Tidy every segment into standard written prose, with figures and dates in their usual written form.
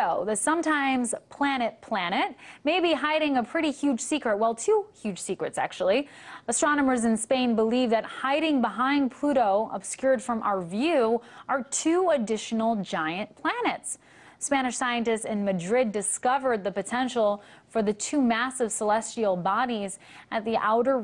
Pluto, the sometimes planet may be hiding a pretty huge secret. Well, two huge secrets, actually. Astronomers in Spain believe that hiding behind Pluto, obscured from our view, are two additional giant planets. Spanish scientists in Madrid discovered the potential for the two massive celestial bodies at the outer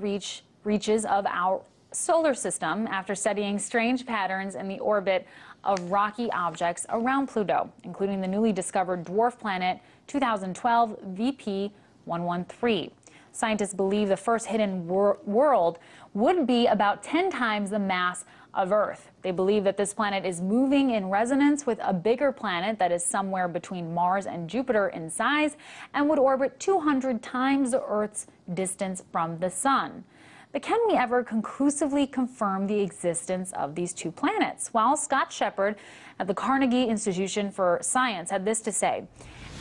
reaches of our solar system after studying strange patterns in the orbit of rocky objects around Pluto, including the newly discovered dwarf planet 2012 VP113. Scientists believe the first hidden world would be about 10 times the mass of Earth. They believe that this planet is moving in resonance with a bigger planet that is somewhere between Mars and Jupiter in size and would orbit 200 times the Earth's distance from the Sun. But can we ever conclusively confirm the existence of these two planets? Well, Scott Shepard at the Carnegie Institution for Science had this to say.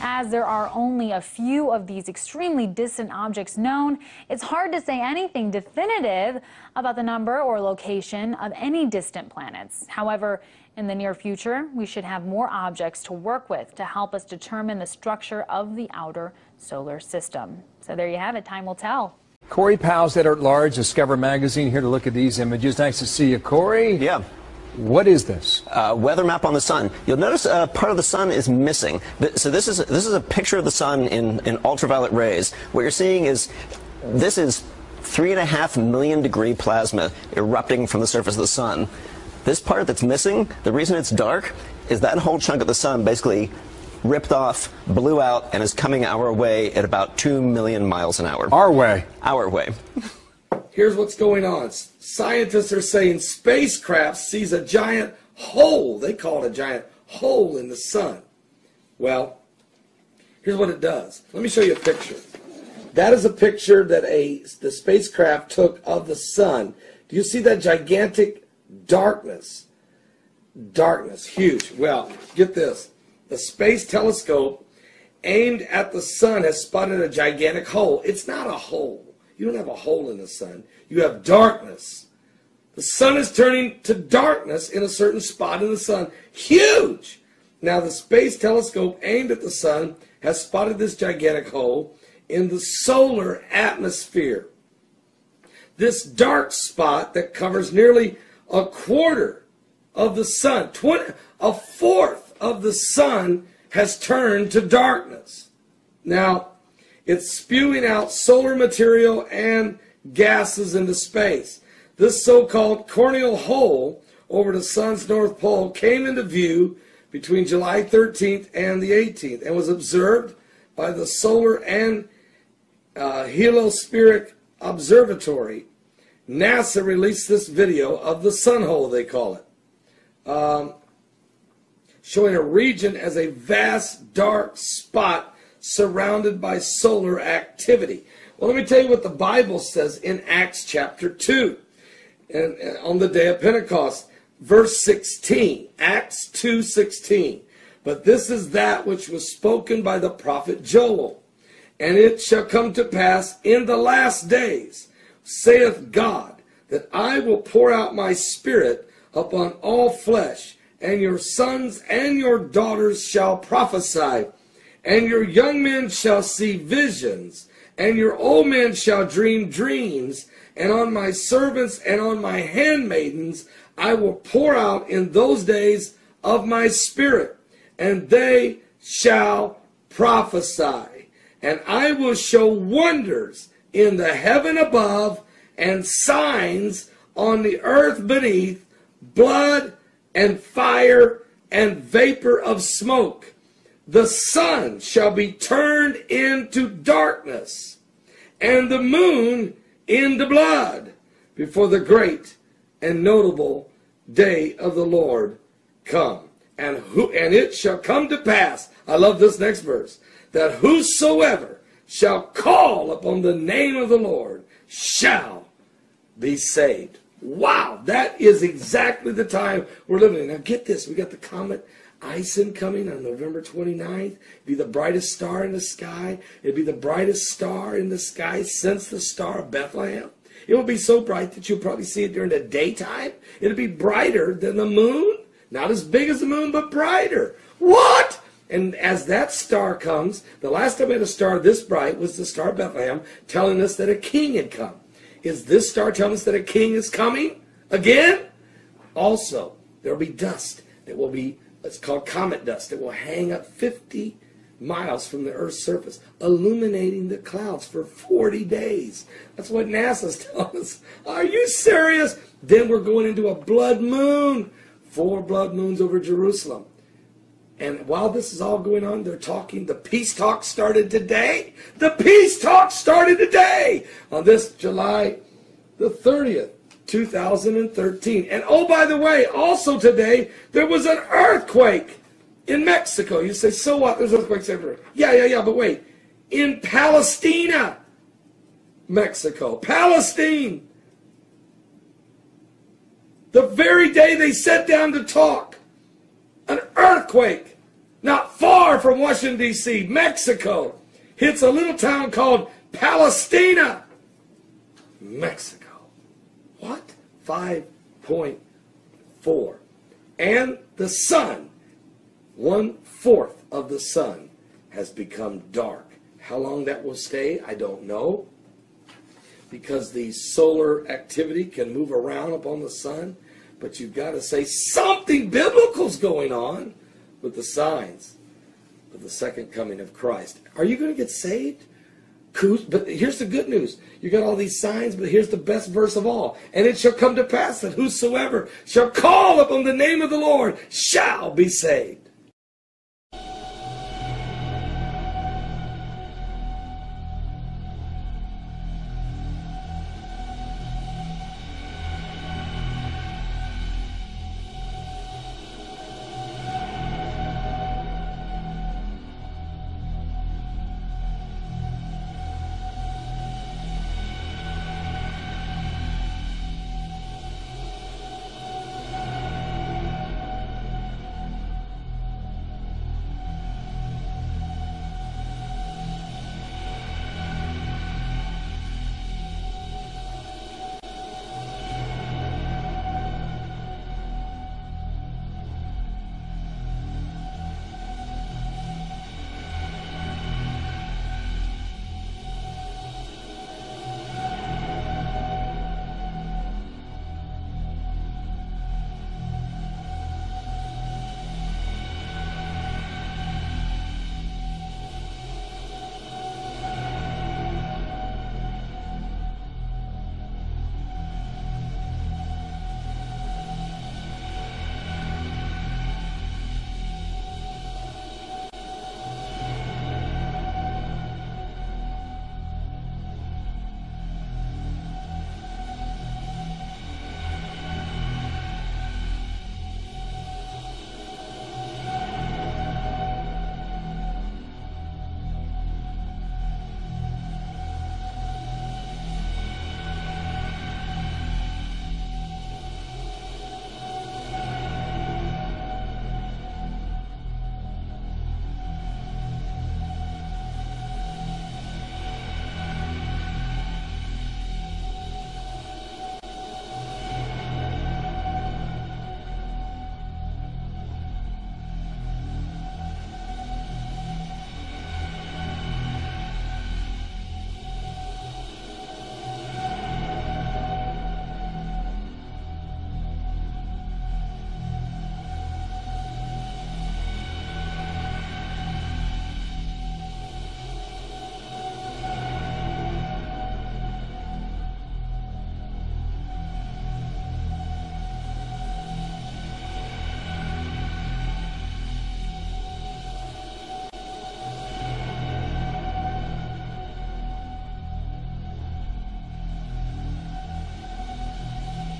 As there are only a few of these extremely distant objects known, it's hard to say anything definitive about the number or location of any distant planets. However, in the near future, we should have more objects to work with to help us determine the structure of the outer solar system. So there you have it. Time will tell. Corey Powell's editor-at-large, Discover Magazine, here to look at these images. Nice to see you, Corey. Yeah. What is this? Weather map on the sun. You'll notice part of the sun is missing. So this is a picture of the sun in ultraviolet rays. What you're seeing is this is 3.5 million degree plasma erupting from the surface of the sun. This part that's missing, the reason it's dark, is that whole chunk of the sun basically ripped off, blew out, and is coming our way at about 2 million miles an hour. Our way. Our way. Here's what's going on. Scientists are saying spacecraft sees a giant hole. They call it a giant hole in the sun. Well, here's what it does. Let me show you a picture. That is a picture that the spacecraft took of the sun. Do you see that gigantic darkness? Darkness, huge. Well, get this. The space telescope aimed at the sun has spotted a gigantic hole. It's not a hole. You don't have a hole in the sun. You have darkness. The sun is turning to darkness in a certain spot in the sun. Huge! Now the space telescope aimed at the sun has spotted this gigantic hole in the solar atmosphere. This dark spot that covers nearly a quarter of the sun, a fourth of the sun has turned to darkness. Now, it's spewing out solar material and gases into space. This so-called corneal hole over the sun's north pole came into view between July 13th and the 18th and was observed by the Solar and Heliospheric Observatory. NASA released this video of the sun hole, they call it, showing a region as a vast dark spot surrounded by solar activity. Well, let me tell you what the Bible says in Acts chapter 2, and on the day of Pentecost, verse 16, Acts 2:16. But this is that which was spoken by the prophet Joel. And it shall come to pass in the last days, saith God, that I will pour out my spirit upon all flesh, and your sons and your daughters shall prophesy, and your young men shall see visions, and your old men shall dream dreams, and on my servants and on my handmaidens I will pour out in those days of my spirit, and they shall prophesy. And I will show wonders in the heaven above, and signs on the earth beneath, blood and fire and vapor of smoke. The sun shall be turned into darkness, and the moon into blood, before the great and notable day of the Lord come. And it shall come to pass, I love this next verse, that whosoever shall call upon the name of the Lord shall be saved. Wow, that is exactly the time we're living in. Now get this, we got the comet Ison coming on November 29th. It'd be the brightest star in the sky. It'd be the brightest star in the sky since the Star of Bethlehem. It will be so bright that you'll probably see it during the daytime. It'll be brighter than the moon. Not as big as the moon, but brighter. What? And as that star comes, the last time we had a star this bright was the star of Bethlehem, telling us that a king had come. Is this star telling us that a king is coming again? Also, there will be dust that will be, it's called comet dust, that will hang up 50 miles from the Earth's surface, illuminating the clouds for 40 days. That's what NASA's telling us. Are you serious? Then we're going into a blood moon. 4 blood moons over Jerusalem. And while this is all going on, they're talking. The peace talk started today. The peace talk started today on this July the 30th, 2013. And oh, by the way, also today, there was an earthquake in Mexico. You say, so what? There's earthquakes everywhere. Yeah, but wait. In Palestina, Mexico, Palestine, the very day they sat down to talk, an earthquake not far from Washington, D.C., Mexico, hits a little town called Palestina, Mexico. What? 5.4. And the sun, 1/4 of the sun, has become dark. How long that will stay, I don't know, because the solar activity can move around upon the sun. But you've got to say something biblical's going on with the signs of the second coming of Christ. Are you going to get saved? But here's the good news. You got all these signs, but here's the best verse of all. And it shall come to pass that whosoever shall call upon the name of the Lord shall be saved.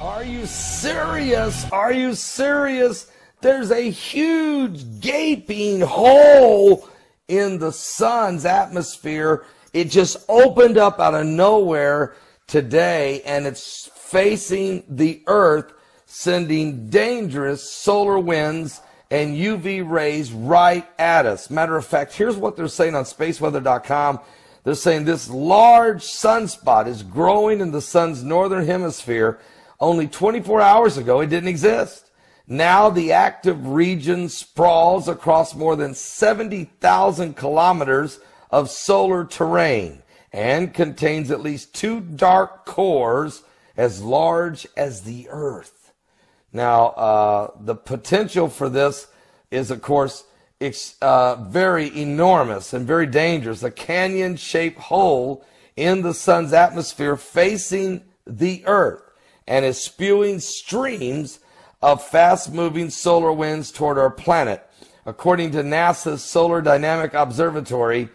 Are you serious? Are you serious? There's a huge gaping hole in the sun's atmosphere. It just opened up out of nowhere today, and it's facing the earth, sending dangerous solar winds and UV rays right at us. Matter of fact, here's what they're saying on spaceweather.com. They're saying this large sunspot is growing in the sun's northern hemisphere. Only 24 hours ago, it didn't exist. Now the active region sprawls across more than 70,000 kilometers of solar terrain and contains at least 2 dark cores as large as the Earth. Now, the potential for this is, of course, very enormous and very dangerous. A canyon-shaped hole in the sun's atmosphere facing the Earth and is spewing streams of fast-moving solar winds toward our planet. According to NASA's Solar Dynamic Observatory,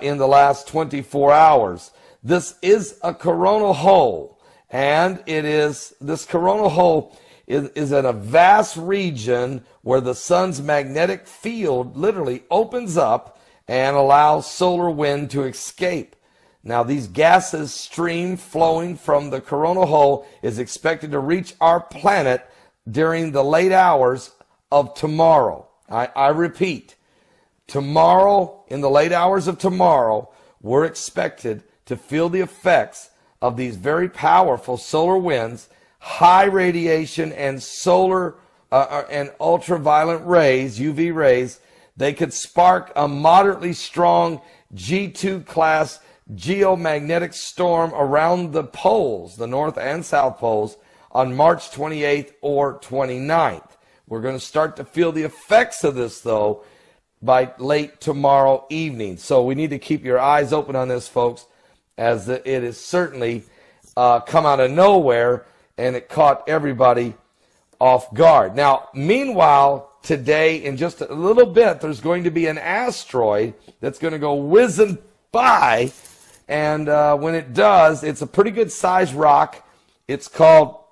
in the last 24 hours. This is a coronal hole, and this coronal hole is in a vast region where the sun's magnetic field literally opens up and allows solar wind to escape. Now, these gases stream flowing from the coronal hole is expected to reach our planet during the late hours of tomorrow. I repeat, tomorrow, in the late hours of tomorrow, we're expected to feel the effects of these very powerful solar winds, high radiation, and solar and ultraviolet rays, UV rays. They could spark a moderately strong G2 class geomagnetic storm around the poles, the North and South poles, on March 28th or 29th. We're going to start to feel the effects of this, though, by late tomorrow evening. So we need to keep your eyes open on this, folks, as it is certainly come out of nowhere, and it caught everybody off guard. Now, meanwhile, today, in just a little bit, there's going to be an asteroid that's going to go whizzing by, and when it does, it's a pretty good sized rock. It's called,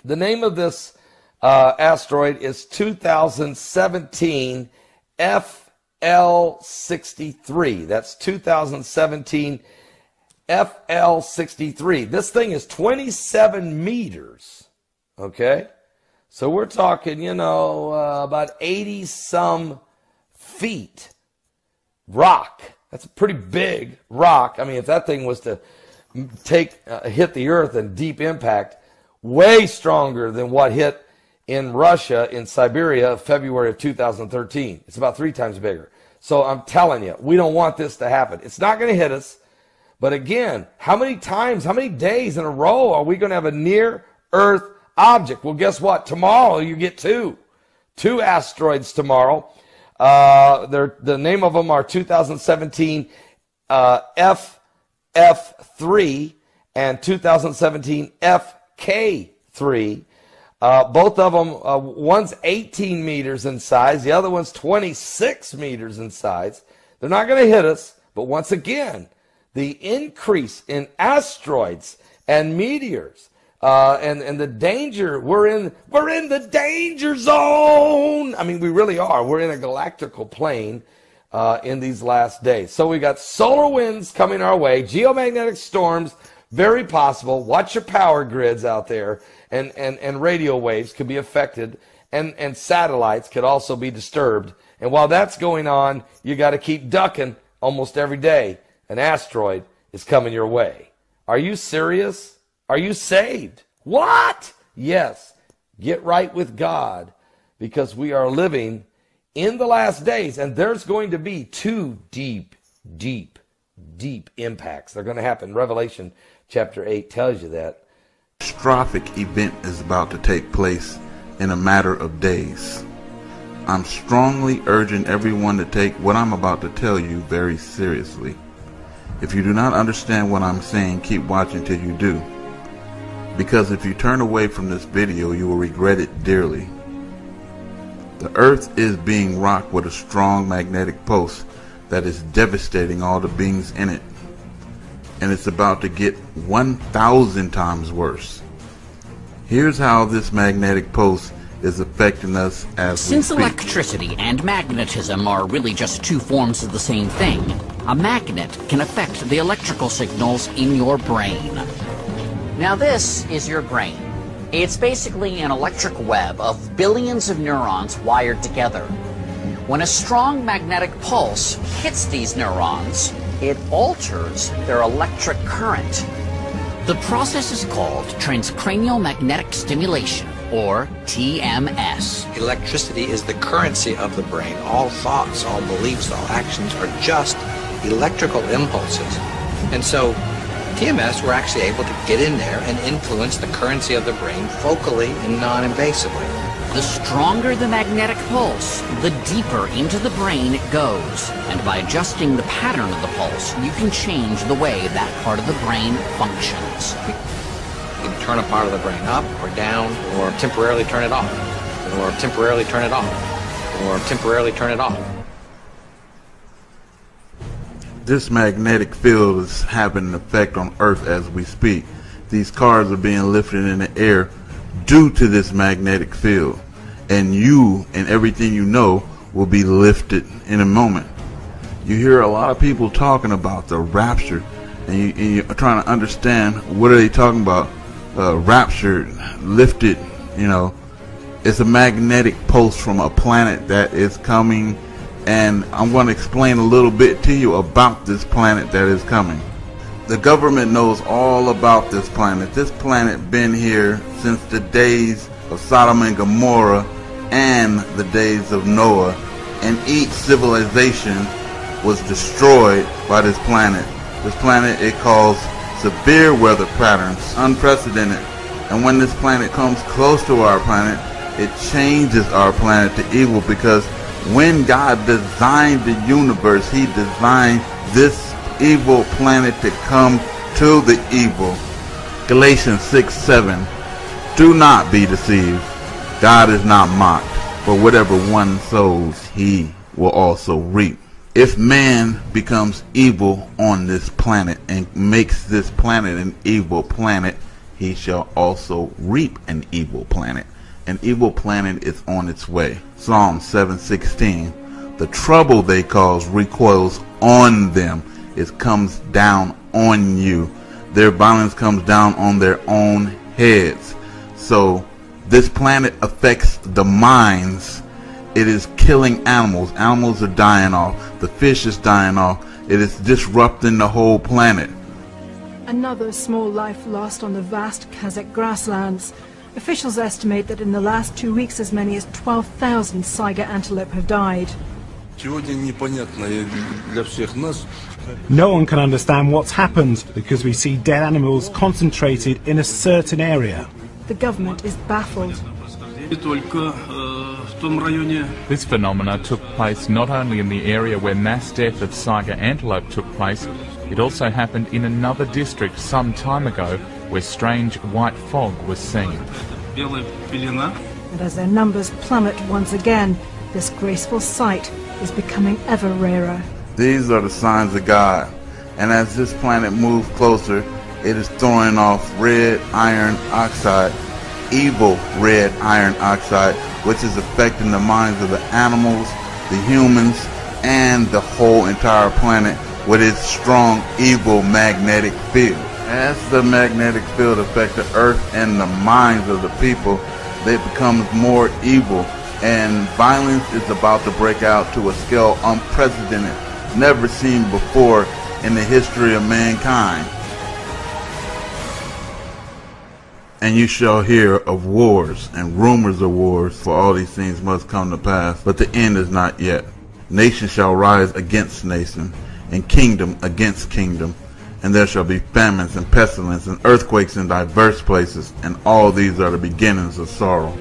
the name of this asteroid is 2017 FL63. That's 2017 FL63. This thing is 27 meters. Okay? So we're talking, about 80 some feet. Rock. That's a pretty big rock. I mean, if that thing was to hit the Earth in deep impact, way stronger than what hit in Russia, in Siberia, February of 2013. It's about 3 times bigger. So I'm telling you, we don't want this to happen. It's not going to hit us. But again, how many times, how many days in a row are we going to have a near-Earth object? Well, guess what? Tomorrow you get 2 asteroids tomorrow. The name of them are 2017 FF3 and 2017 FK3. Both of them, one's 18 meters in size, the other one's 26 meters in size. They're not going to hit us, but once again, the increase in asteroids and meteors, and the danger, we're in the danger zone. I mean, we really are. We're in a galactical plane in these last days. So we got solar winds coming our way, geomagnetic storms, very possible. Watch your power grids out there. And radio waves could be affected, and satellites could also be disturbed. And while that's going on, you got to keep ducking almost every day. An asteroid is coming your way. Are you serious? Are you saved? What? Yes. Get right with God, because we are living in the last days, and there's going to be 2 deep impacts. They're going to happen. Revelation chapter 8 tells you that. Catastrophic event is about to take place in a matter of days. I'm strongly urging everyone to take what I'm about to tell you very seriously. If you do not understand what I'm saying, keep watching till you do. Because if you turn away from this video, you will regret it dearly. The Earth is being rocked with a strong magnetic pulse that is devastating all the beings in it. And it's about to get 1,000 times worse. Here's how this magnetic pulse is affecting us as we speak. Since electricity and magnetism are really just 2 forms of the same thing, a magnet can affect the electrical signals in your brain. Now this is your brain. It's basically an electric web of billions of neurons wired together. When a strong magnetic pulse hits these neurons, it alters their electric current. The process is called transcranial magnetic stimulation, or TMS. Electricity is the currency of the brain. All thoughts, all beliefs, all actions are just electrical impulses. And so TMS, we're actually able to get in there and influence the currency of the brain focally and non-invasively. The stronger the magnetic pulse, the deeper into the brain it goes. And by adjusting the pattern of the pulse, you can change the way that part of the brain functions. You can turn a part of the brain up or down, or temporarily turn it off, or temporarily turn it off, or temporarily turn it off. This magnetic field is having an effect on Earth as we speak. These cars are being lifted in the air due to this magnetic field. And you and everything you know will be lifted in a moment. You hear a lot of people talking about the rapture, and you're trying to understand what are they talking about. Raptured, lifted, you know. It's a magnetic pulse from a planet that is coming, and I'm going to explain a little bit to you about this planet that is coming. The government knows all about this planet. This planet been here since the days of Sodom and Gomorrah and the days of Noah, and each civilization was destroyed by this planet. This planet, it caused severe weather patterns, unprecedented. And when this planet comes close to our planet, it changes our planet to evil, because when God designed the universe, He designed this evil planet to come to the evil. Galatians 6:7. Do not be deceived. God is not mocked. For whatever one sows, he will also reap. If man becomes evil on this planet and makes this planet an evil planet, he shall also reap an evil planet. An evil planet is on its way. Psalm 7:16. The trouble they cause recoils on them. It comes down on you. Their violence comes down on their own heads. So this planet affects the minds. It is killing animals. Animals are dying off. The fish is dying off. It is disrupting the whole planet. Another small life lost on the vast Kazakh grasslands. Officials estimate that in the last 2 weeks as many as 12,000 saiga antelope have died. No one can understand what's happened because we see dead animals concentrated in a certain area. The government is baffled. This phenomena took place not only in the area where mass death of saiga antelope took place, it also happened in another district some time ago where strange white fog was seen. And as their numbers plummet once again, this graceful sight is becoming ever rarer. These are the signs of God. And as this planet moves closer, it is throwing off red iron oxide, evil red iron oxide, which is affecting the minds of the animals, the humans, and the whole entire planet with its strong evil magnetic field. As the magnetic field affects the earth and the minds of the people, they become more evil, and violence is about to break out to a scale unprecedented, never seen before in the history of mankind. And you shall hear of wars and rumors of wars, for all these things must come to pass, but the end is not yet. Nation shall rise against nation, and kingdom against kingdom, and there shall be famines and pestilence and earthquakes in diverse places, and all these are the beginnings of sorrow.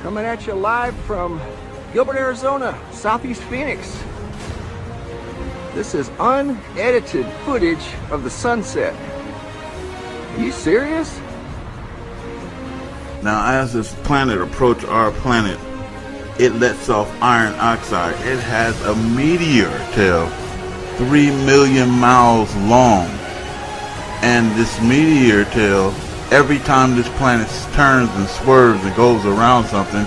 Coming at you live from Gilbert, Arizona, Southeast Phoenix. This is unedited footage of the sunset. Are you serious? Now, as this planet approaches our planet, it lets off iron oxide. It has a meteor tail 3 million miles long. And this meteor tail, every time this planet turns and swerves and goes around something,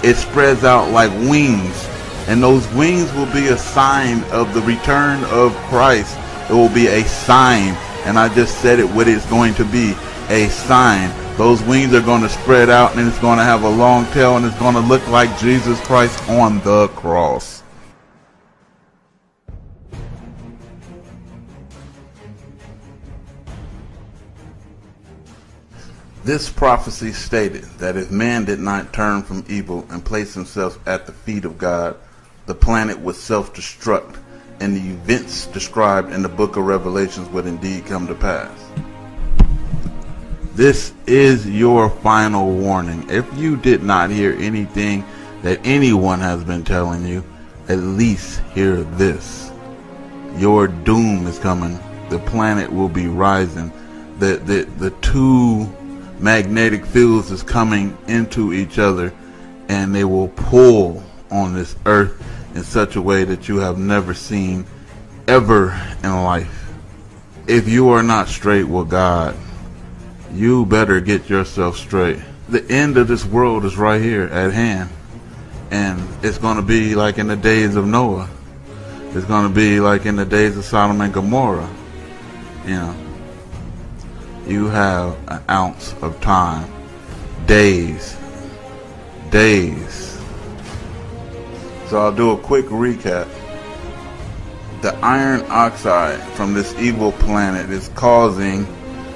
it spreads out like wings. And those wings will be a sign of the return of Christ. It will be a sign. And I just said it, what it's going to be, a sign. Those wings are going to spread out, and it's going to have a long tail, and it's going to look like Jesus Christ on the cross. This prophecy stated that if man did not turn from evil and place himself at the feet of God, the planet would self-destruct, and the events described in the book of Revelations would indeed come to pass. This is your final warning. If you did not hear anything that anyone has been telling you, at least hear this. Your doom is coming. The planet will be rising. The two magnetic fields is coming into each other, and they will pull on this earth in such a way that you have never seen ever in life. If you are not straight with God, you better get yourself straight. The end of this world is right here at hand, and it's going to be like in the days of Noah. It's going to be like in the days of Sodom and Gomorrah. You know, you have an ounce of time, days. So I'll do a quick recap. The iron oxide from this evil planet is causing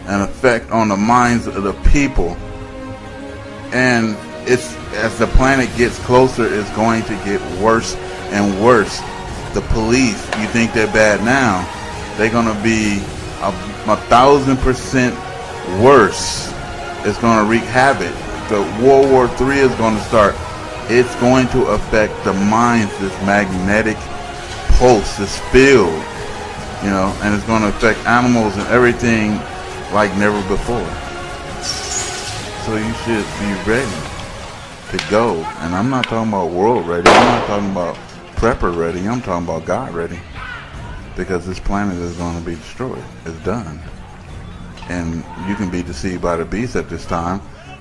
an effect on the minds of the people, and it's, as the planet gets closer, it's going to get worse and worse. The police, you think they're bad now, they're going to be 1,000% worse. It's going to wreak havoc. The World War III is going to start. It's going to affect the minds, this magnetic pulse, this field, you know, and it's going to affect animals and everything like never before. So you should be ready to go. And I'm not talking about world ready. I'm not talking about prepper ready. I'm talking about God ready. Because this planet is going to be destroyed. It's done. And you can be deceived by the beast at this time.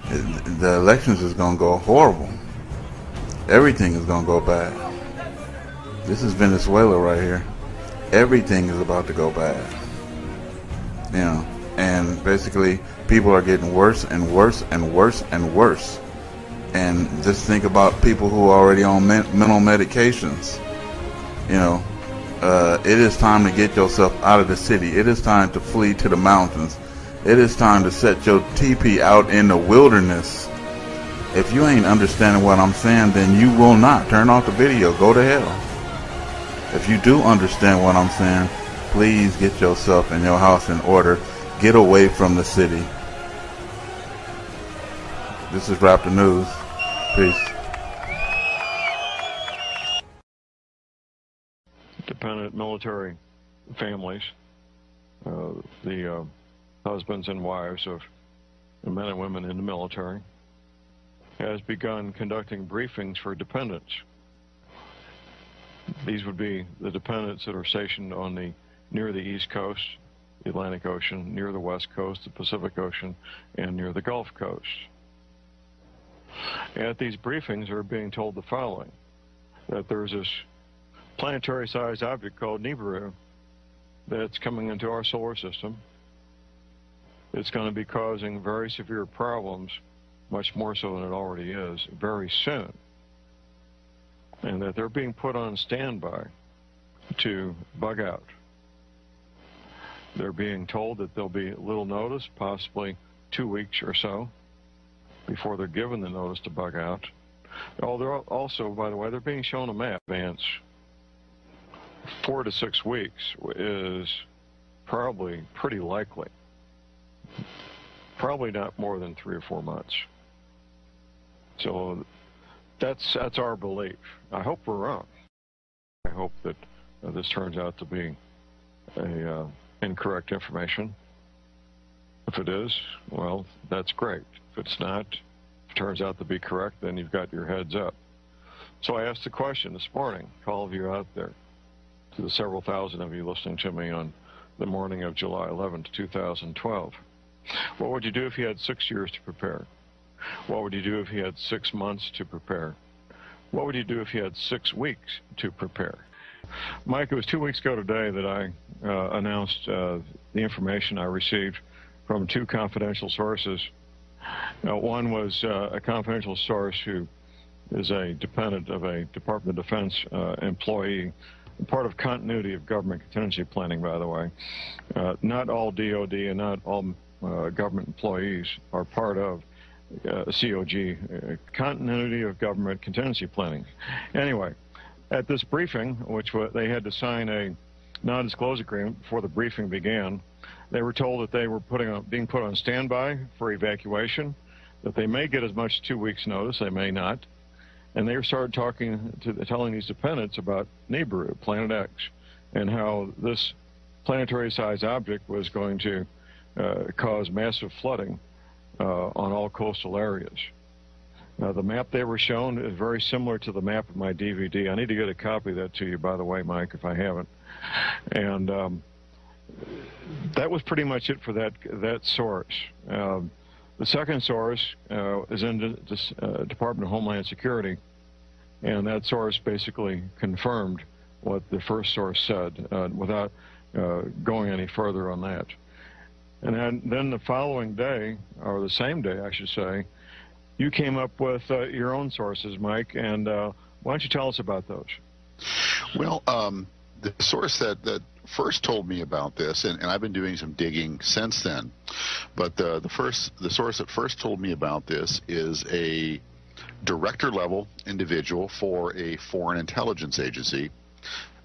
The elections is going to go horrible. Everything is going to go bad. This is Venezuela right here. Everything is about to go bad. You know, and basically people are getting worse and worse and worse and worse. And just think about people who are already on mental medications. You know, it is time to get yourself out of the city. It is time to flee to the mountains. It is time to set your teepee out in the wilderness. If you ain't understanding what I'm saying, then you will not. Turn off the video. Go to hell. If you do understand what I'm saying, please get yourself and your house in order. Get away from the city. This is Raptor News. Peace. Dependent military families, the husbands and wives of the men and women in the military, has begun conducting briefings for dependents. These would be the dependents that are stationed on near the East Coast, the Atlantic Ocean, near the West Coast, the Pacific Ocean, and near the Gulf Coast. At these briefings, they're being told the following: that there's this planetary-sized object called Nibiru that's coming into our solar system. It's going to be causing very severe problems, much more so than it already is, very soon. And that they're being put on standby to bug out. They're being told that there'll be little notice, possibly 2 weeks or so, before they're given the notice to bug out. Oh, they're also, by the way, they're being shown a map advance. 4 to 6 weeks is probably pretty likely. Probably not more than 3 or 4 months. So that's our belief. I hope we're wrong. I hope that this turns out to be incorrect information. If it is, well, that's great. If it's not, if it turns out to be correct, then you've got your heads up. So I asked the question this morning to all of you out there, to the several thousand of you listening to me on the morning of July 11th, 2012. What would you do if you had 6 years to prepare? What would you do if you had 6 months to prepare? What would you do if you had 6 weeks to prepare? Mike, it was 2 weeks ago today that I announced the information I received from 2 confidential sources. One was a confidential source who is a dependent of a Department of Defense employee, part of continuity of government contingency planning, by the way. Not all DOD and not all government employees are part of COG, Continuity of Government Contingency Planning. Anyway, at this briefing, which they had to sign a non-disclosure agreement before the briefing began, they were told that they were being put on standby for evacuation, that they may get as much as 2 weeks' notice, they may not. And they started telling these dependents about Nibiru, Planet X, and how this planetary-sized object was going to cause massive flooding on all coastal areas. Now, the map they were shown is very similar to the map of my DVD. I need to get a copy of that to you, by the way, Mike, if I haven't. And that was pretty much it for that source. The second source is in the Department of Homeland Security, and that source basically confirmed what the first source said without going any further on that. And then the following day, or the same day, I should say, you came up with your own sources, Mike, and why don't you tell us about those? Well, the source that first told me about this, and I've been doing some digging since then, but the source that first told me about this is a director-level individual for a foreign intelligence agency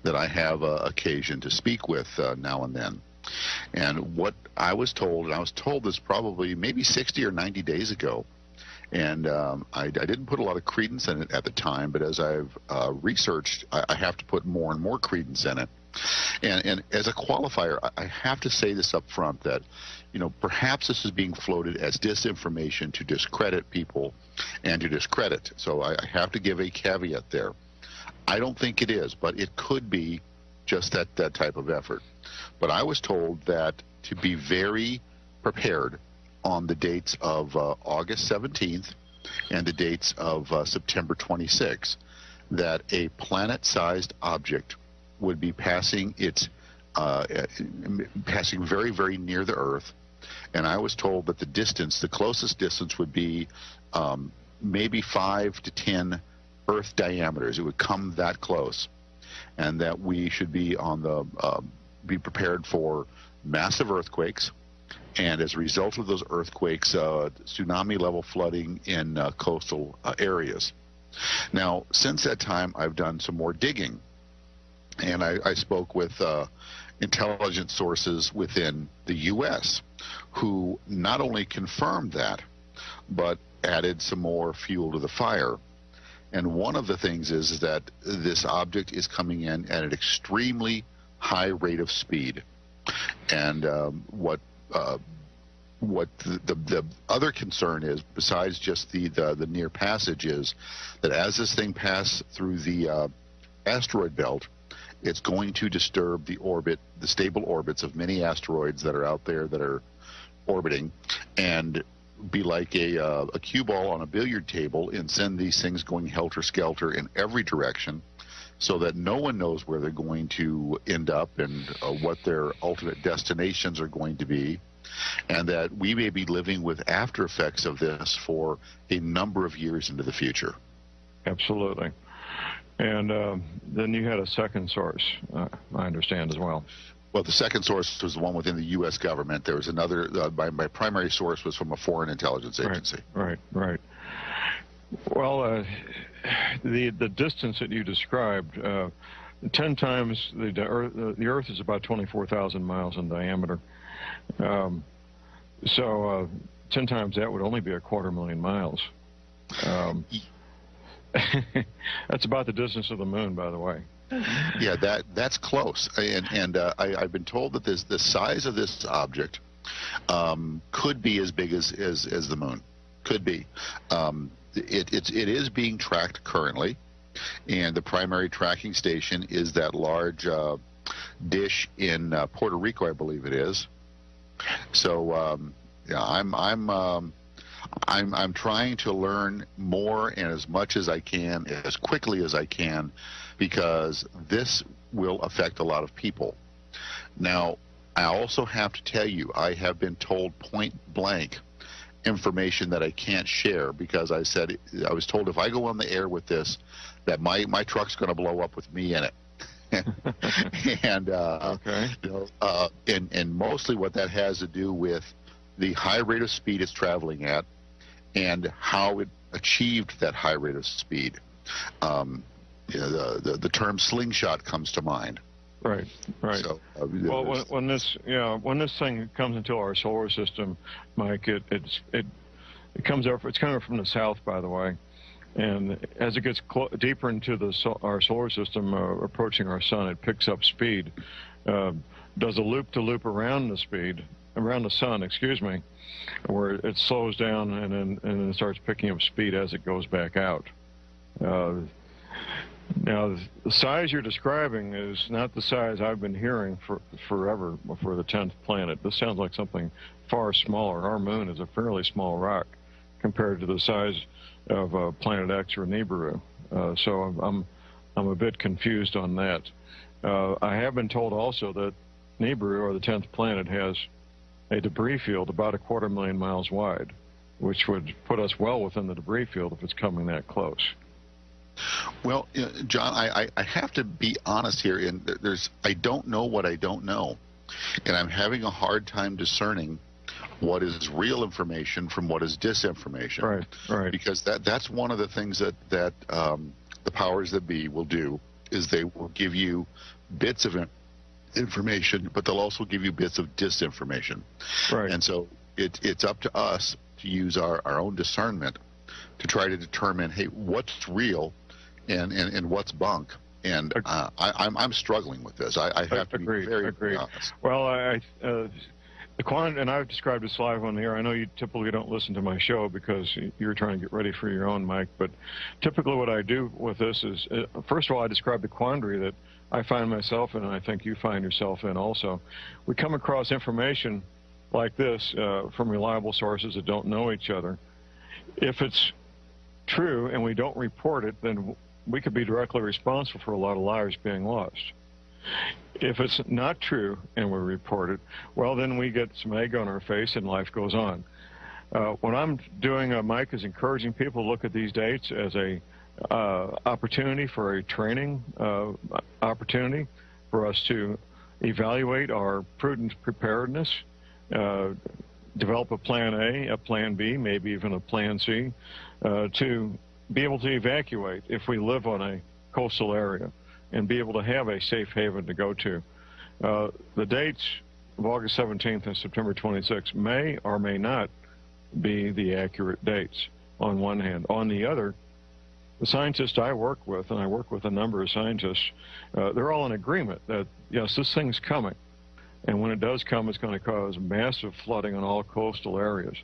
that I have occasion to speak with now and then. And what I was told, and I was told this probably maybe 60 or 90 days ago, and I didn't put a lot of credence in it at the time, but as I've researched, I have to put more and more credence in it. And as a qualifier, I have to say this up front, that, you know, perhaps this is being floated as disinformation to discredit people and to discredit. So I have to give a caveat there. I don't think it is, but it could be just that type of effort. But I was told that to be very prepared on the dates of August 17th and the dates of September 26th, that a planet-sized object would be passing passing very, very near the Earth. And I was told that the closest distance would be maybe 5 to 10 Earth diameters. It would come that close, and that we should be be prepared for massive earthquakes, and as a result of those earthquakes, tsunami-level flooding in coastal areas. Now, since that time, I've done some more digging, and I spoke with intelligence sources within the U.S. who not only confirmed that, but added some more fuel to the fire. And one of the things is that this object is coming in at an extremely high rate of speed. And what the other concern is, besides just the near passage, is that as this thing passes through the asteroid belt, it's going to disturb the stable orbits of many asteroids that are out there that are orbiting, and be like a cue ball on a billiard table and send these things going helter-skelter in every direction, so that no one knows where they're going to end up and what their ultimate destinations are going to be, and that we may be living with after effects of this for a number of years into the future. Absolutely. And then you had a second source, I understand, as well. Well, the second source was the one within the U.S. government. There was another, my primary source was from a foreign intelligence agency. Right. Well, the distance that you described, 10 times the Earth is about 24,000 miles in diameter. So 10 times that would only be 250,000 miles. That's about the distance of the moon, by the way. Yeah, that's close. And I've been told that the size of this object could be as big as the moon. Could be. It is being tracked currently, and the primary tracking station is that large dish in Puerto Rico, I believe it is. So yeah, I'm trying to learn more and as much as I can, as quickly as I can, because this will affect a lot of people. Now, I also have to tell you, I have been told point blank information that I can't share, because I was told if I go on the air with this, that my truck's going to blow up with me in it. And okay. And mostly what that has to do with the high rate of speed it's traveling at, and how it achieved that high rate of speed. The term slingshot comes to mind. Right, right. So, well, when this thing comes into our solar system, Mike, it comes up. It's coming from the south, by the way, and as it gets deeper into our solar system, approaching our sun, it picks up speed. Does a loop-to-loop around the sun, excuse me, where it slows down and then starts picking up speed as it goes back out. Now, the size you're describing is not the size I've been hearing forever for the 10th planet. This sounds like something far smaller. Our moon is a fairly small rock compared to the size of Planet X or Nibiru. So I'm a bit confused on that. I have been told also that Nibiru, or the 10th planet, has a debris field about 250,000 miles wide, which would put us well within the debris field if it's coming that close. Well, John, I have to be honest here. I don't know what I don't know, and I'm having a hard time discerning what is real information from what is disinformation. Right, right. Because that's one of the things that the powers that be will do, is they will give you bits of information, but they'll also give you bits of disinformation. Right. And so it's up to us to use our own discernment to try to determine, hey, what's real and what's bunk. And I'm struggling with this. I have to be very honest. Well, and I've described this live on the air. I know you typically don't listen to my show because you're trying to get ready for your own, Mike. But typically what I do with this is, first of all, I describe the quandary that I find myself in, and I think you find yourself in also. We come across information like this from reliable sources that don't know each other. If it's true and we don't report it, then we could be directly responsible for a lot of lives being lost. If it's not true and we report it, well, then we get some egg on our face and life goes on. What I'm doing, Mike, is encouraging people to look at these dates as a opportunity for a training opportunity for us to evaluate our prudent preparedness, develop a plan A, a plan B, maybe even a plan C, to be able to evacuate if we live on a coastal area and be able to have a safe haven to go to. The dates of August 17th and September 26th may or may not be the accurate dates on one hand. On the other, the scientists I work with, and I work with a number of scientists, they're all in agreement that, yes, this thing's coming. And when it does come, it's going to cause massive flooding on all coastal areas.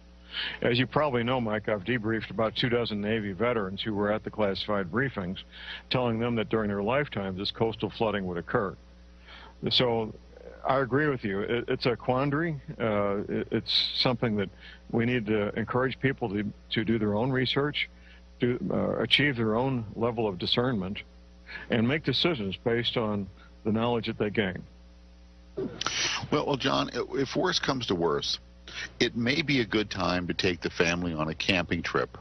As you probably know, Mike, I've debriefed about 24 Navy veterans who were at the classified briefings, telling them that during their lifetimes this coastal flooding would occur. So I agree with you. It's a quandary. It's something that we need to encourage people to do their own research, to achieve their own level of discernment, and make decisions based on the knowledge that they gain. Well, John, if worse comes to worse, it may be a good time to take the family on a camping trip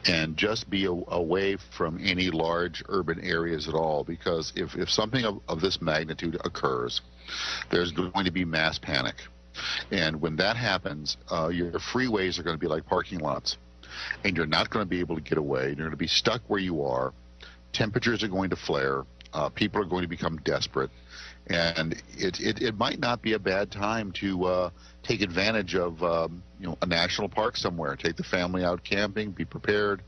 and just be away from any large urban areas at all, because if something of this magnitude occurs, there's going to be mass panic. And when that happens, your freeways are going to be like parking lots, and you're not going to be able to get away. You're going to be stuck where you are. Temperatures are going to flare. People are going to become desperate. And it might not be a bad time to take advantage of a national park somewhere. Take the family out camping. Be prepared.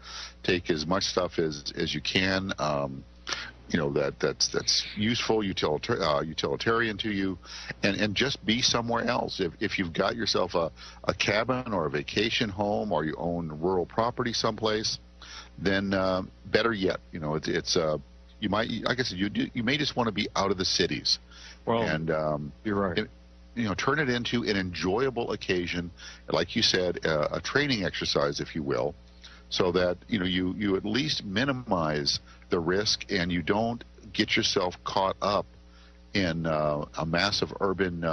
Take as much stuff as you can. That's useful, utilitarian to you, and just be somewhere else. If you've got yourself a cabin or a vacation home, or you own rural property someplace, then better yet, you might, like I said, you may just want to be out of the cities. Well, and you're right. Turn it into an enjoyable occasion, like you said, a training exercise, if you will, so that you at least minimize the risk and you don't get yourself caught up in a massive urban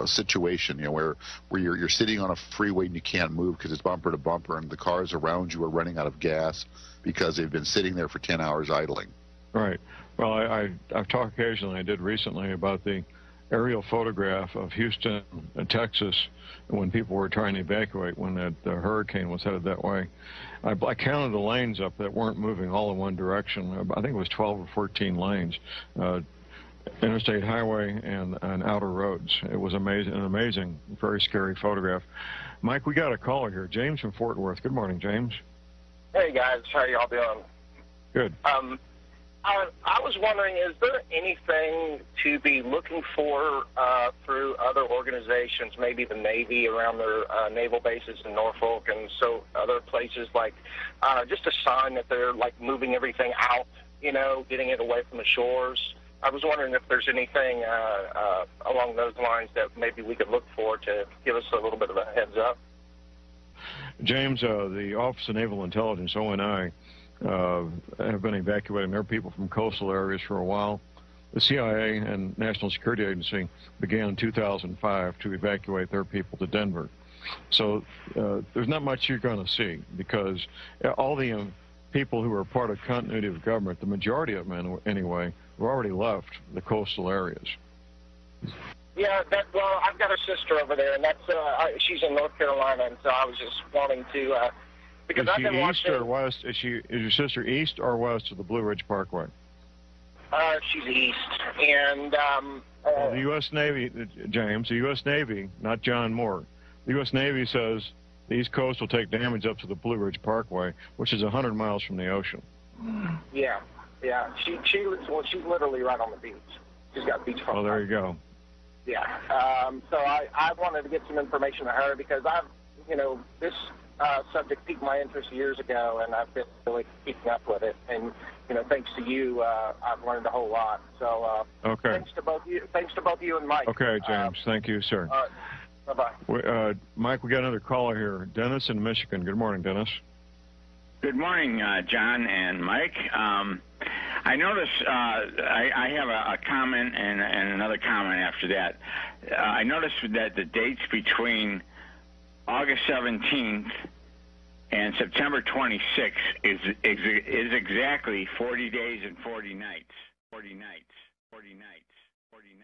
situation, where you're sitting on a freeway and you can't move because it's bumper to bumper and the cars around you are running out of gas because they've been sitting there for 10 hours idling. Right. Well, I've talked occasionally, I did recently, about the aerial photograph of Houston, Texas, when people were trying to evacuate when that hurricane was headed that way. I counted the lanes up that weren't moving all in one direction. I think it was 12 or 14 lanes, interstate highway and outer roads. It was amazing, an amazing, very scary photograph. Mike, we got a caller here. James from Fort Worth. Good morning, James. Hey guys, how y'all doing? Good. I was wondering, is there anything to be looking for through other organizations, maybe the Navy around their naval bases in Norfolk and so other places, like just a sign that they're like moving everything out, you know, getting it away from the shores? I was wondering if there's anything along those lines that maybe we could look for to give us a little bit of a heads up. James, the Office of Naval Intelligence, ONI, have been evacuating their people from coastal areas for a while. The CIA and National Security Agency began in 2005 to evacuate their people to Denver. So there's not much you're going to see, because all the people who are part of continuity of government, the majority of them anyway, have already left the coastal areas. Yeah, well, I've got a sister over there, and that's she's in North Carolina, and so I was just wanting to because I've been watching. East or west? Is your sister east or west of the Blue Ridge Parkway? She's east, and well, the U.S. Navy, James, the U.S. Navy, not John Moore. The U.S. Navy says the East Coast will take damage up to the Blue Ridge Parkway, which is 100 miles from the ocean. Yeah. She's literally right on the beach. She's got beachfront. Oh, there you go. Yeah. So I wanted to get some information to her because this subject piqued my interest years ago, and I've been really keeping up with it. And thanks to you, I've learned a whole lot. So okay. Thanks to both you and Mike. Okay, James. Thank you, sir. All right. Bye-bye. Mike, we got another caller here. Dennis in Michigan. Good morning, Dennis. Good morning, John and Mike. I notice I have a comment and another comment after that. I noticed that the dates between August 17th and September 26th is exactly 40 days and 40 nights. 40 nights. 40 nights. 40 nights.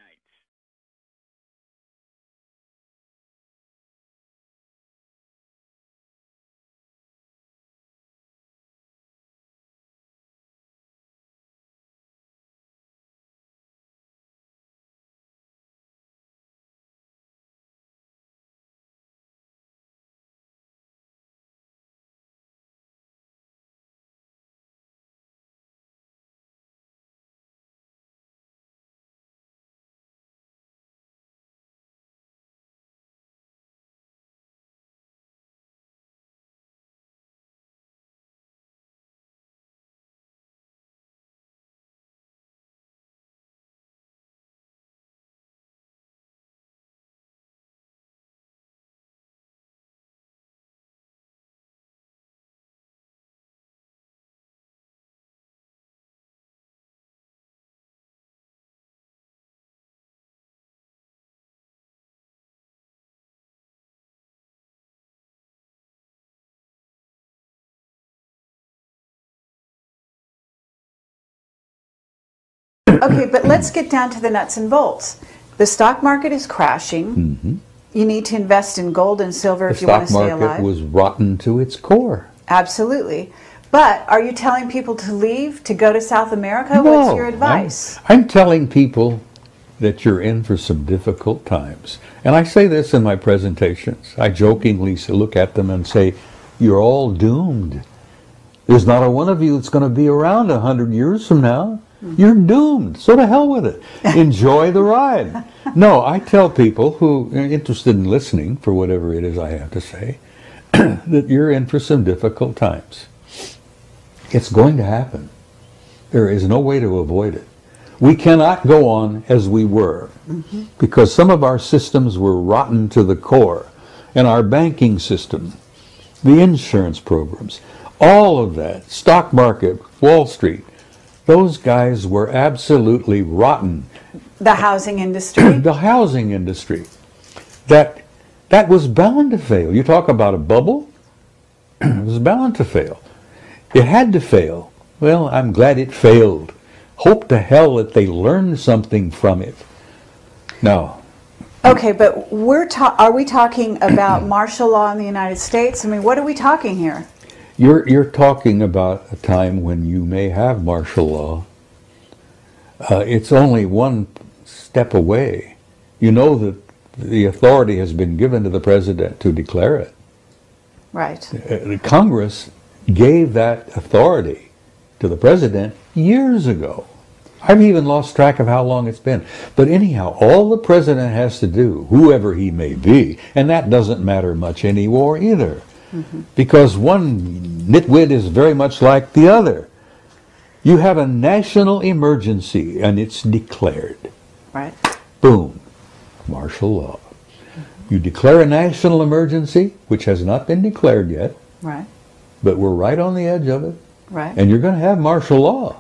Okay, but let's get down to the nuts and bolts. The stock market is crashing. Mm-hmm. You need to invest in gold and silver if you want to stay alive. The stock market was rotten to its core. Absolutely. But are you telling people to leave, to go to South America? No, What's your advice? I'm telling people that you're in for some difficult times. And I say this in my presentations. I jokingly look at them and say, you're all doomed. There's not a one of you that's going to be around 100 years from now. You're doomed. So to hell with it. Enjoy the ride. No, I tell people who are interested in listening for whatever it is I have to say, that you're in for some difficult times. It's going to happen. There is no way to avoid it. We cannot go on as we were, because some of our systems were rotten to the core, and our banking system, the insurance programs, all of that, stock market, Wall Street, those guys were absolutely rotten. The housing industry? The housing industry. That was bound to fail. You talk about a bubble? It was bound to fail. It had to fail. Well, I'm glad it failed. Hope to hell that they learned something from it. No. Okay, but are we talking about martial law in the United States? I mean, what are we talking here? You're talking about a time when you may have martial law. It's only one step away. You know that the authority has been given to the president to declare it. Right. The Congress gave that authority to the president years ago. I've even lost track of how long it's been. But anyhow, all the president has to do, whoever he may be, and that doesn't matter much anymore either, because one nitwit is very much like the other. You have a national emergency, and it's declared. Right. Boom. Martial law. You declare a national emergency, which has not been declared yet, Right. but we're right on the edge of it, Right. and you're going to have martial law.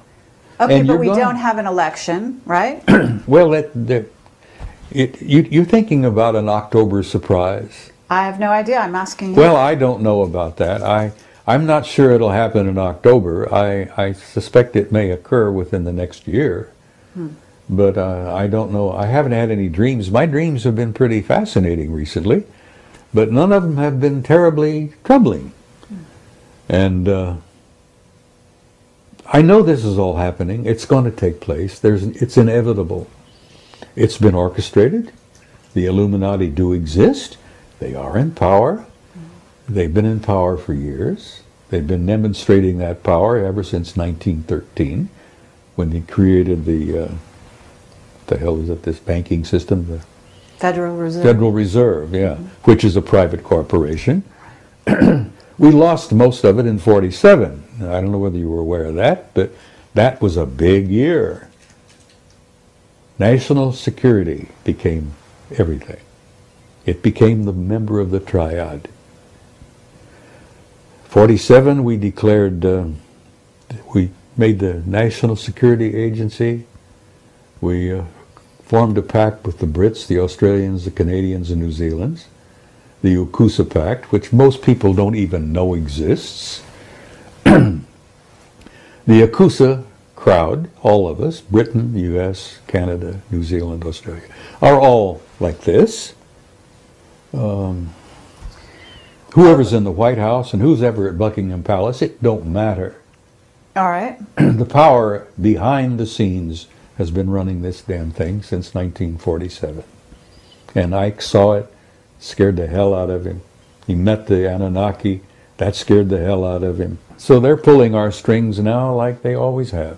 Okay, And but you're we gonna- don't have an election, right? Well, you're thinking about an October surprise. I have no idea. I'm asking you. Well, I don't know about that. I'm not sure it'll happen in October. I suspect it may occur within the next year. But I don't know. I haven't had any dreams. My dreams have been pretty fascinating recently, but none of them have been terribly troubling. And I know this is all happening. It's going to take place. It's inevitable. It's been orchestrated. The Illuminati do exist. They are in power. They've been in power for years. They've been demonstrating that power ever since 1913, when they created this banking system? The Federal Reserve. Federal Reserve, yeah, which is a private corporation. We lost most of it in '47. I don't know whether you were aware of that, but that was a big year. National security became everything. It became the member of the triad. '47, we declared, we made the National Security Agency. We formed a pact with the Brits, the Australians, the Canadians, and New Zealanders. The UKUSA Pact, which most people don't even know exists. The UKUSA crowd, all of us, Britain, US, Canada, New Zealand, Australia, are all like this. Whoever's in the White House and who's ever at Buckingham Palace, it don't matter. All right. The power behind the scenes has been running this damn thing since 1947. And Ike saw it, scared the hell out of him. He met the Anunnaki, that scared the hell out of him. So they're pulling our strings now like they always have.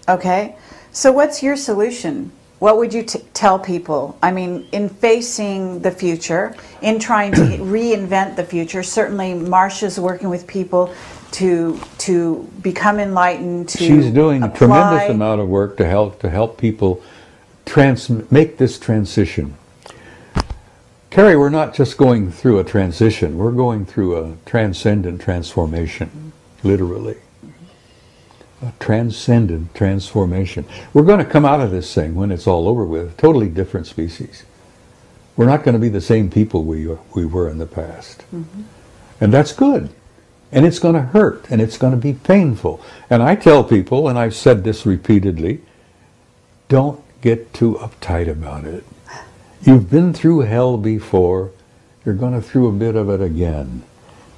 Okay. So what's your solution? What would you tell people? I mean, in facing the future, in trying to reinvent the future, certainly Marsha's working with people to become enlightened, to She's doing apply. a tremendous amount of work to help people make this transition. Carrie, we're not just going through a transition, we're going through a transcendent transformation, literally. A transcendent transformation. We're going to come out of this thing when it's all over with, totally different species. We're not going to be the same people we were in the past. And that's good. And it's going to hurt, and it's going to be painful. And I tell people, and I've said this repeatedly, don't get too uptight about it. You've been through hell before, you're going through a bit of it again.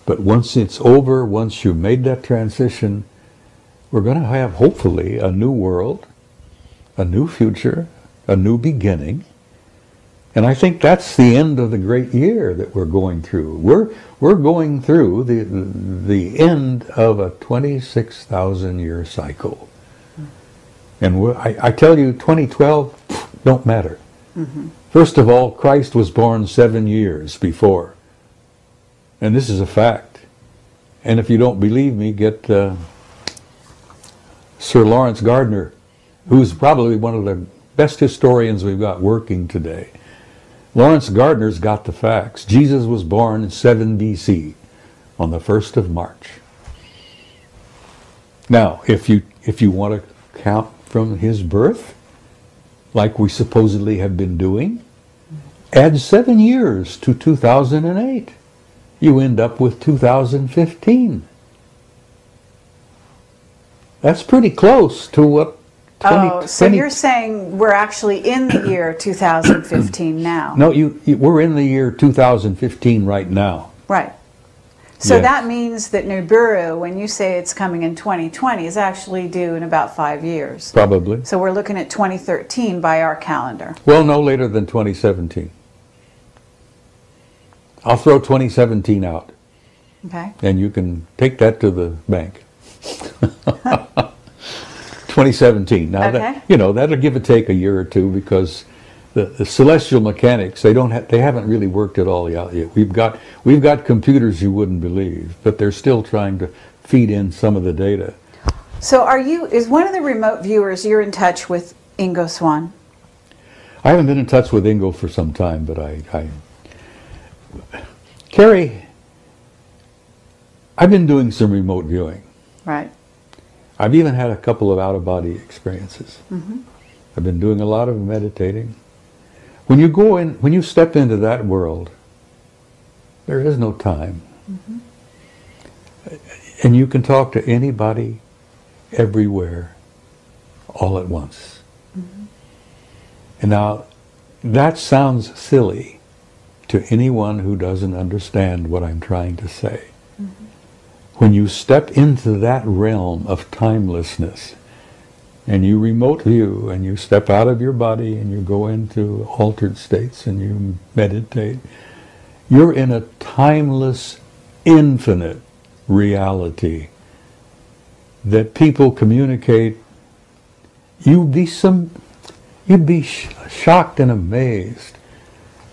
But once it's over, once you've made that transition, we're going to have, hopefully, a new world, a new future, a new beginning. And I think that's the end of the great year that we're going through. We're going through the end of a 26,000-year cycle. And I tell you, 2012 don't matter. First of all, Christ was born 7 years before. And this is a fact. And if you don't believe me, get Sir Lawrence Gardner, who's probably one of the best historians we've got working today. Lawrence Gardner's got the facts. Jesus was born in 7 BC on the 1st of March. Now, if you want to count from his birth, like we supposedly have been doing, add 7 years to 2008. You end up with 2015. That's pretty close to what So you're saying we're actually in the year 2015 now? No, we're in the year 2015 right now. Right. So Yes. that means that Nibiru, when you say it's coming in 2020, is actually due in about 5 years. Probably. So we're looking at 2013 by our calendar. Well, no later than 2017. I'll throw 2017 out. Okay. And you can take that to the bank. 2017. Now, Okay. that'll give or take a year or two, because the celestial mechanics, they haven't really worked it all out yet. We've got computers you wouldn't believe, but they're still trying to feed in some of the data. So is one of the remote viewers, you're in touch with Ingo Swann? I haven't been in touch with Ingo for some time, but Carrie, I've been doing some remote viewing. Right. I've even had a couple of out-of-body experiences. Mm-hmm. I've been doing a lot of meditating. When you step into that world, there is no time. Mm-hmm. And you can talk to anybody, everywhere, all at once. Mm-hmm. And now, that sounds silly to anyone who doesn't understand what I'm trying to say. Mm-hmm. When you step into that realm of timelessness, and you remote view, and you step out of your body, and you go into altered states, and you meditate, you're in a timeless, infinite reality that people communicate. You'd be shocked and amazed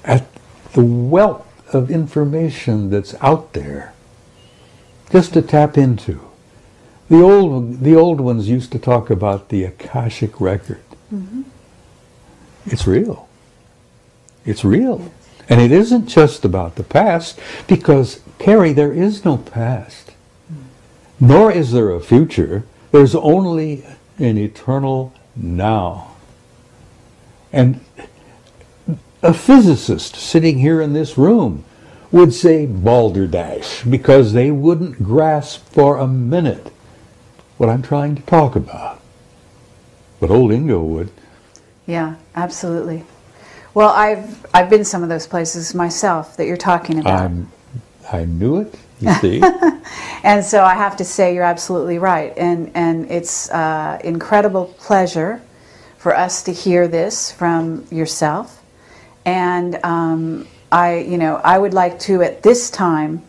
at the wealth of information that's out there just to tap into. The old ones used to talk about the Akashic record. Mm-hmm. It's real. It's real. And it isn't just about the past, because, Carrie, there is no past. Nor is there a future. There's only an eternal now. And a physicist sitting here in this room would say balderdash, because they wouldn't grasp for a minute what I'm trying to talk about. But old Ingo would. Yeah, absolutely. Well, I've been some of those places myself that you're talking about. I knew it, you see. And so I have to say you're absolutely right. And it's incredible pleasure for us to hear this from yourself. And I would like to, at this time,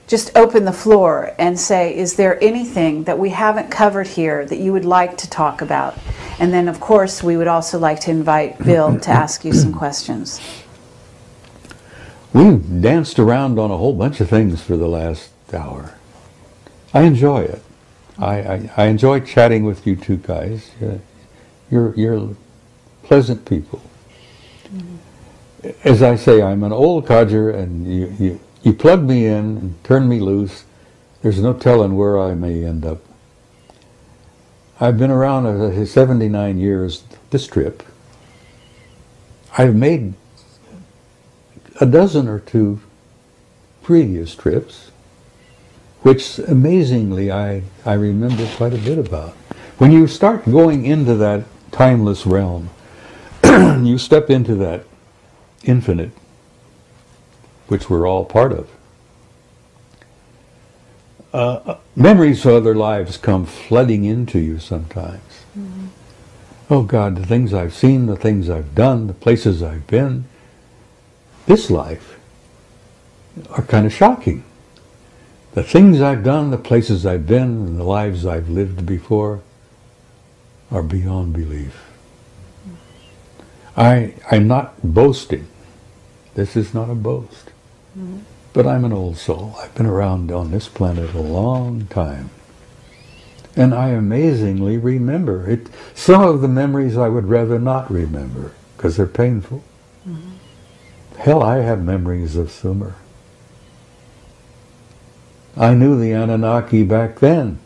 just open the floor and say, is there anything that we haven't covered here that you would like to talk about? And then, of course, we would also like to invite Bill to ask you some questions. We've danced around on a whole bunch of things for the last hour. I enjoy it. I enjoy chatting with you two guys. You're pleasant people. Mm-hmm. As I say, I'm an old codger, and you plug me in and turn me loose. There's no telling where I may end up. I've been around 79 years this trip. I've made a dozen or two previous trips, which amazingly I remember quite a bit about. When you start going into that timeless realm, you step into that infinite, which we're all part of. Memories of other lives come flooding into you sometimes. Mm-hmm. Oh God, the things I've seen, the things I've done, the places I've been, this life are kind of shocking. The things I've done, the places I've been, and the lives I've lived before are beyond belief. I'm not boasting. This is not a boast. Mm-hmm. But I'm an old soul. I've been around on this planet a long time. And I amazingly remember it. Some of the memories I would rather not remember, because they're painful. Mm-hmm. Hell, I have memories of Sumer. I knew the Anunnaki back then.